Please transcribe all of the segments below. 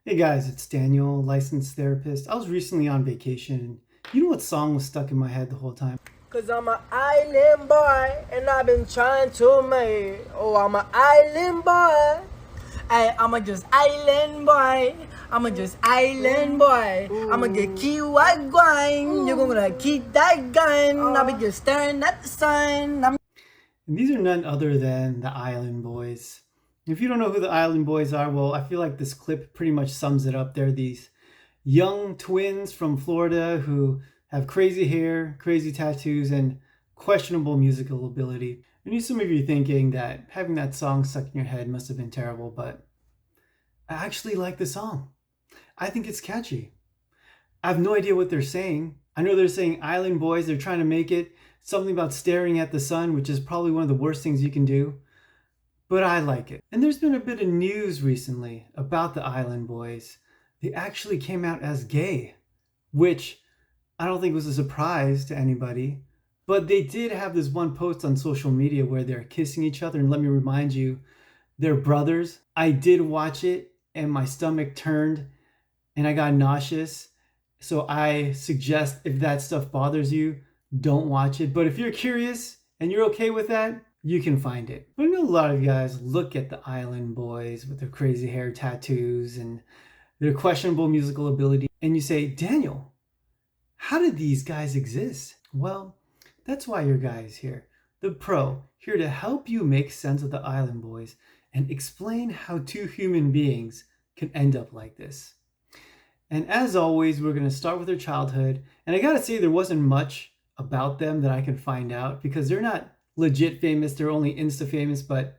Hey guys, it's Daniel, licensed therapist. I was recently on vacation. You know what song was stuck in my head the whole time? Cause I'm an island boy and I've been trying to make. Oh, I'm an island boy. I'm a just island boy. I'm a just island boy. I'ma get key white grind. You're gonna keep that gun. I'll be just staring at the sun. And these are none other than the Island Boys. If you don't know who the Island Boys are, well, I feel like this clip pretty much sums it up. They're these young twins from Florida who have crazy hair, crazy tattoos, and questionable musical ability. I knew some of you thinking that having that song stuck in your head must have been terrible, but I actually like the song. I think it's catchy. I have no idea what they're saying. I know they're saying Island Boys. They're trying to make it something about staring at the sun, which is probably one of the worst things you can do. But I like it. And there's been a bit of news recently about the Island Boys. They actually came out as gay, which I don't think was a surprise to anybody. But they did have this one post on social media where they're kissing each other. And let me remind you, they're brothers. I did watch it and my stomach turned and I got nauseous. So I suggest if that stuff bothers you, don't watch it. But if you're curious and you're okay with that, you can find it. But I know a lot of you guys look at the Island Boys with their crazy hair tattoos and their questionable musical ability, and you say, Daniel, how did these guys exist? Well, that's why your guy is here. The pro, here to help you make sense of the Island Boys and explain how two human beings can end up like this. And as always, we're going to start with their childhood. And I got to say, there wasn't much about them that I could find out because they're not legit famous. They're only Insta famous. But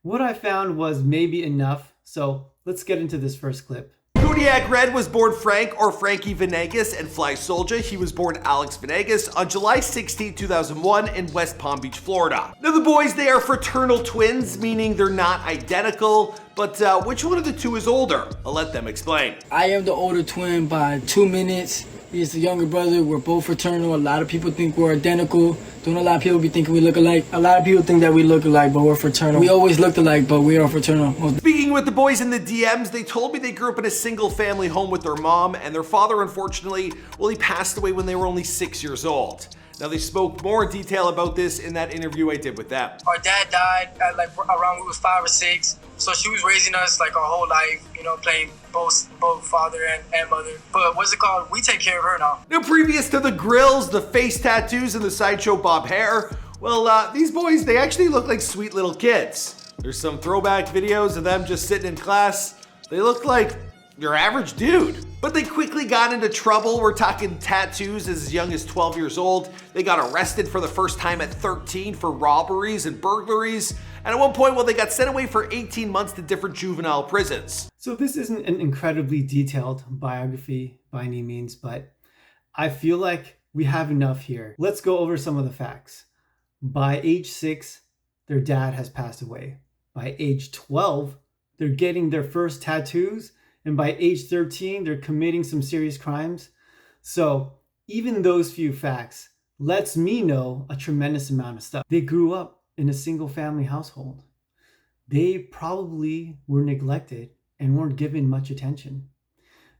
what I found was maybe enough. So let's get into this first clip. Kodiak Red was born Frank or Frankie Venegas, and Fly Soldier, he was born Alex Venegas on July 16, 2001 in West Palm Beach, Florida. Now the boys, they are fraternal twins, meaning they're not identical, but which one of the two is older? I'll let them explain. I am the older twin by 2 minutes. He's the younger brother. We're both fraternal. A lot of people think we're identical. Don't a lot of people be thinking we look alike? A lot of people think that we look alike, but we're fraternal. We always looked alike, but we are fraternal. Speaking with the boys in the DMs, they told me they grew up in a single family home with their mom, and their father, unfortunately, well, he passed away when they were only 6 years old. Now, they spoke more in detail about this in that interview I did with them. Our dad died at like around when we was 5 or 6, so she was raising us like our whole life, you know, playing both father and mother. But what's it called? We take care of her now. Now, previous to the grills, the face tattoos, and the sideshow bob hair, well, these boys, they actually look like sweet little kids. There's some throwback videos of them just sitting in class. They look like your average dude. But they quickly got into trouble. We're talking tattoos as young as 12 years old. They got arrested for the first time at 13 for robberies and burglaries. And at one point, well, they got sent away for 18 months to different juvenile prisons. So this isn't an incredibly detailed biography by any means, but I feel like we have enough here. Let's go over some of the facts. By age 6, their dad has passed away. By age 12, they're getting their first tattoos. And by age 13, they're committing some serious crimes. So even those few facts lets me know a tremendous amount of stuff. They grew up in a single family household. They probably were neglected and weren't given much attention.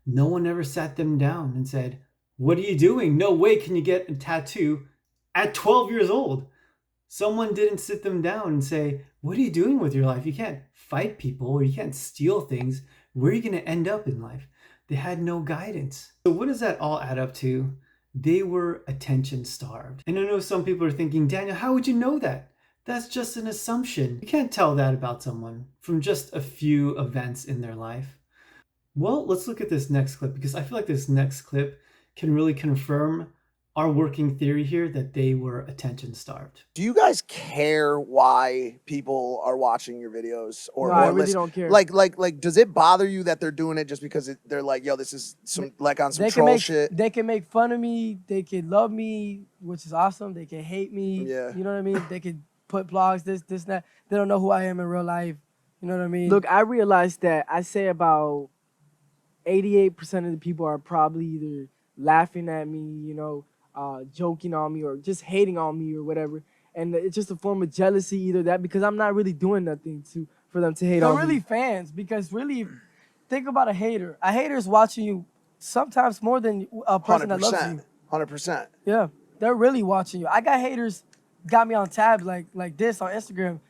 No one ever sat them down and said, what are you doing? No way can you get a tattoo at 12 years old. Someone didn't sit them down and say, what are you doing with your life? You can't fight people or you can't steal things. Where are you going to end up in life? They had no guidance. So what does that all add up to? They were attention starved. And I know some people are thinking, Daniel, how would you know that? That's just an assumption. You can't tell that about someone from just a few events in their life. Well, let's look at this next clip because I feel like this next clip can really confirm our working theory here that they were attention starved. Do you guys care why people are watching your videos No, I really don't care. Like, does it bother you that they're doing it just because they're like, yo, this is some like on some troll shit? They can make fun of me. They can love me, which is awesome. They can hate me. Yeah. You know what I mean? They can put blogs, this, that. They don't know who I am in real life. You know what I mean? Look, I realized that I say about 88% of the people are probably either laughing at me, you know, joking on me or just hating on me or whatever. And it's just a form of jealousy, either that because I'm not really doing nothing for them to hate on me. They're really fans because really think about a hater. A hater is watching you sometimes more than a person that loves you. 100%. Yeah, they're really watching you. I got haters, got me on tab like this on Instagram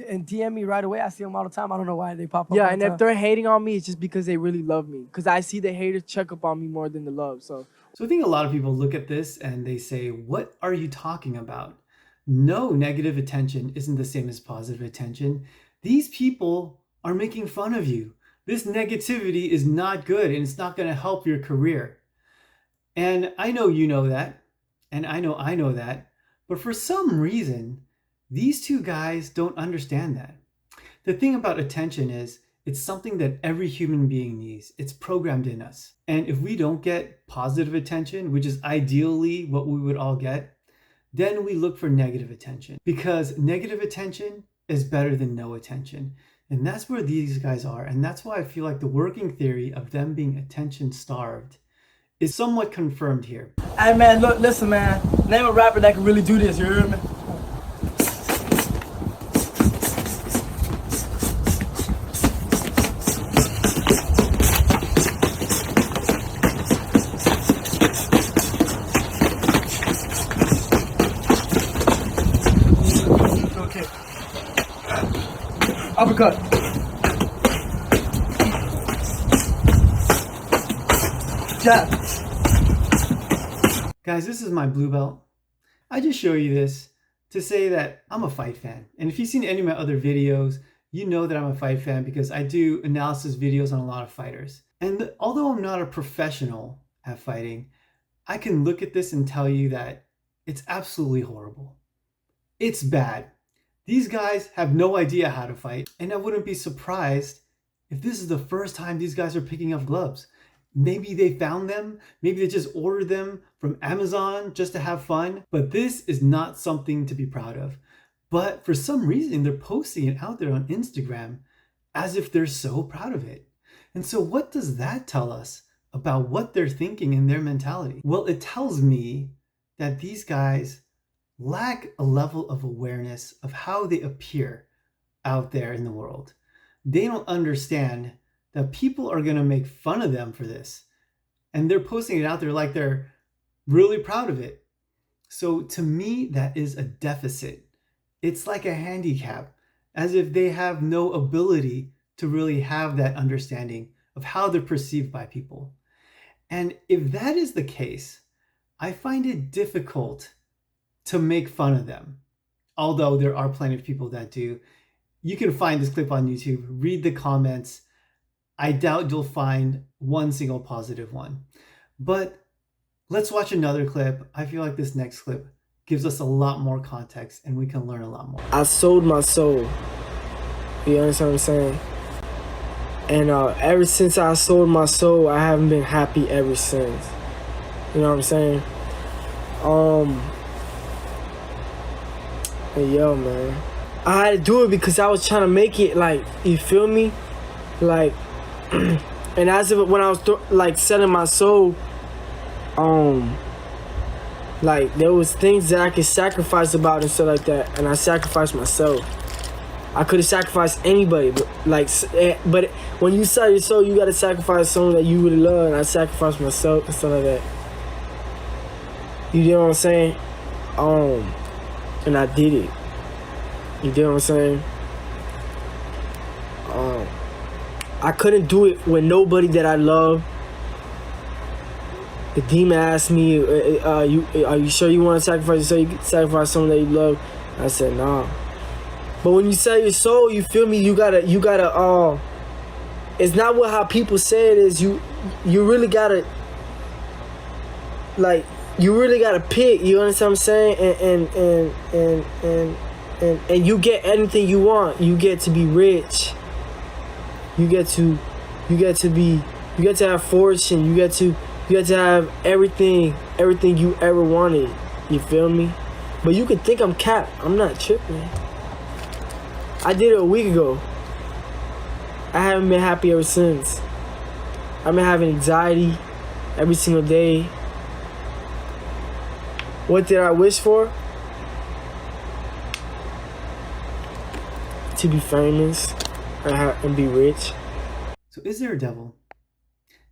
and DM me right away. I see them all the time. I don't know why they pop up. Yeah, all and the if time. they're hating on me, it's just because they really love me. Because I see the haters check up on me more than the love. So I think a lot of people look at this and they say, what are you talking about? No, negative attention isn't the same as positive attention. These people are making fun of you. This negativity is not good and it's not going to help your career. And I know you know that, and I know that, but for some reason, these two guys don't understand that. The thing about attention is it's something that every human being needs. It's programmed in us. And if we don't get positive attention, which is ideally what we would all get, then we look for negative attention, because negative attention is better than no attention. And that's where these guys are. And that's why I feel like the working theory of them being attention starved is somewhat confirmed here. Hey man, look, listen man. Name a rapper that can really do this, you hear me? Okay. Uppercut. Jab. Guys, this is my blue belt. I just show you this to say that I'm a fight fan. And if you've seen any of my other videos, you know that I'm a fight fan because I do analysis videos on a lot of fighters. And although I'm not a professional at fighting, I can look at this and tell you that it's absolutely horrible. It's bad. These guys have no idea how to fight, and I wouldn't be surprised if this is the first time these guys are picking up gloves. Maybe they found them, maybe they just ordered them from Amazon just to have fun, but this is not something to be proud of. But for some reason, they're posting it out there on Instagram as if they're so proud of it. And so what does that tell us about what they're thinking and their mentality? Well, it tells me that these guys lack a level of awareness of how they appear out there in the world. They don't understand that people are going to make fun of them for this. And they're posting it out there like they're really proud of it. So to me, that is a deficit. It's like a handicap, as if they have no ability to really have that understanding of how they're perceived by people. And if that is the case, I find it difficult to make fun of them. Although there are plenty of people that do. You can find this clip on YouTube, read the comments. I doubt you'll find one single positive one. But let's watch another clip. I feel like this next clip gives us a lot more context and we can learn a lot more. I sold my soul. You understand what I'm saying? And ever since I sold my soul, I haven't been happy ever since. You know what I'm saying? Yo, man. I had to do it because I was trying to make it, like, you feel me? Like, and as if when I was selling my soul, like, there was things that I could sacrifice about and stuff like that, and I sacrificed myself. I could have sacrificed anybody, but when you sell your soul, you gotta sacrifice someone that you really love, and I sacrificed myself and stuff like that. You get what I'm saying? And I did it. You get what I'm saying? I couldn't do it with nobody that I love. The demon asked me, are you sure you want to sacrifice yourself? You can sacrifice someone that you love. I said, nah. But when you sell your soul, you feel me? You gotta, it's not how people say it is. You really gotta, like, you really gotta pick. You understand what I'm saying? And you get anything you want. You get to be rich. You get to have fortune. You get to have everything you ever wanted. You feel me? But you can think I'm cap. I'm not tripping. I did it a week ago. I haven't been happy ever since. I've been having anxiety every single day. What did I wish for? To be famous and be rich. So is there a devil?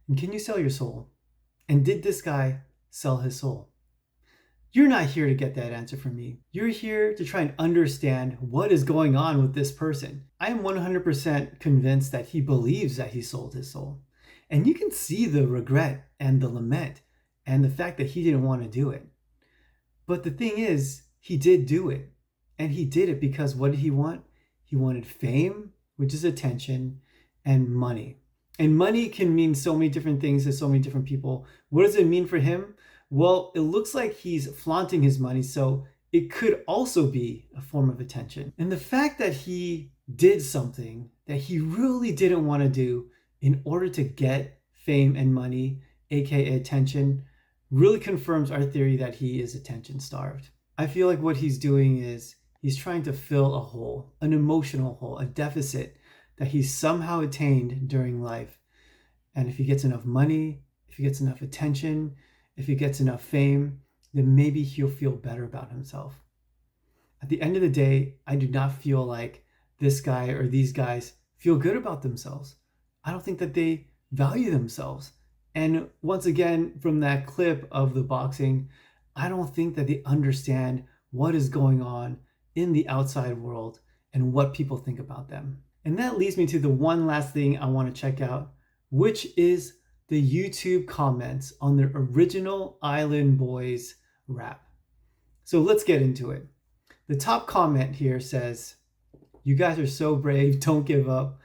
And can you sell your soul? And did this guy sell his soul? You're not here to get that answer from me. You're here to try and understand what is going on with this person. I am 100% convinced that he believes that he sold his soul. And you can see the regret and the lament and the fact that he didn't want to do it. But the thing is, he did do it. And he did it because what did he want? He wanted fame, which is attention, and money. And money can mean so many different things to so many different people. What does it mean for him? Well, it looks like he's flaunting his money, so it could also be a form of attention. And the fact that he did something that he really didn't want to do in order to get fame and money, aka attention, really confirms our theory that he is attention starved. I feel like what he's doing is he's trying to fill a hole, an emotional hole, a deficit that he somehow attained during life. And if he gets enough money, if he gets enough attention, if he gets enough fame, then maybe he'll feel better about himself. At the end of the day, I do not feel like this guy or these guys feel good about themselves. I don't think that they value themselves. And once again, from that clip of the boxing, I don't think that they understand what is going on in the outside world and what people think about them. And that leads me to the one last thing I want to check out, which is the YouTube comments on the original Island Boys rap. So let's get into it. The top comment here says, "You guys are so brave, don't give up.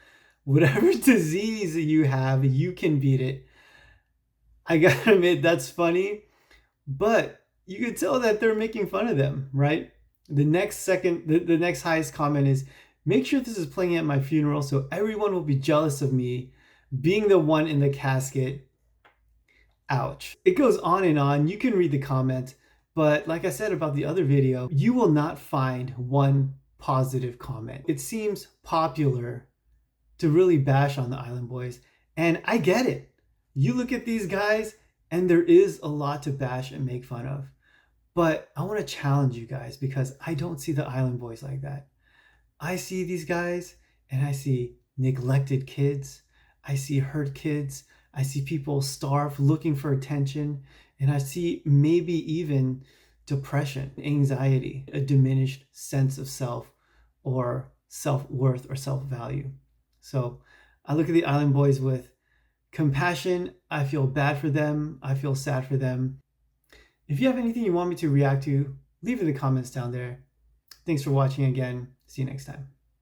Whatever disease you have, you can beat it." I gotta admit, that's funny, but you could tell that they're making fun of them, right? The next highest comment is, "Make sure this is playing at my funeral so everyone will be jealous of me being the one in the casket." Ouch. It goes on and on. You can read the comment, but like I said about the other video, you will not find one positive comment. It seems popular to really bash on the Island Boys, and I get it. You look at these guys and there is a lot to bash and make fun of. But I want to challenge you guys because I don't see the Island Boys like that. I see these guys and I see neglected kids. I see hurt kids. I see people starved looking for attention. And I see maybe even depression, anxiety, a diminished sense of self or self-worth or self-value. So I look at the Island Boys with compassion. I feel bad for them. I feel sad for them. If you have anything you want me to react to, leave it in the comments down there. Thanks for watching again. See you next time.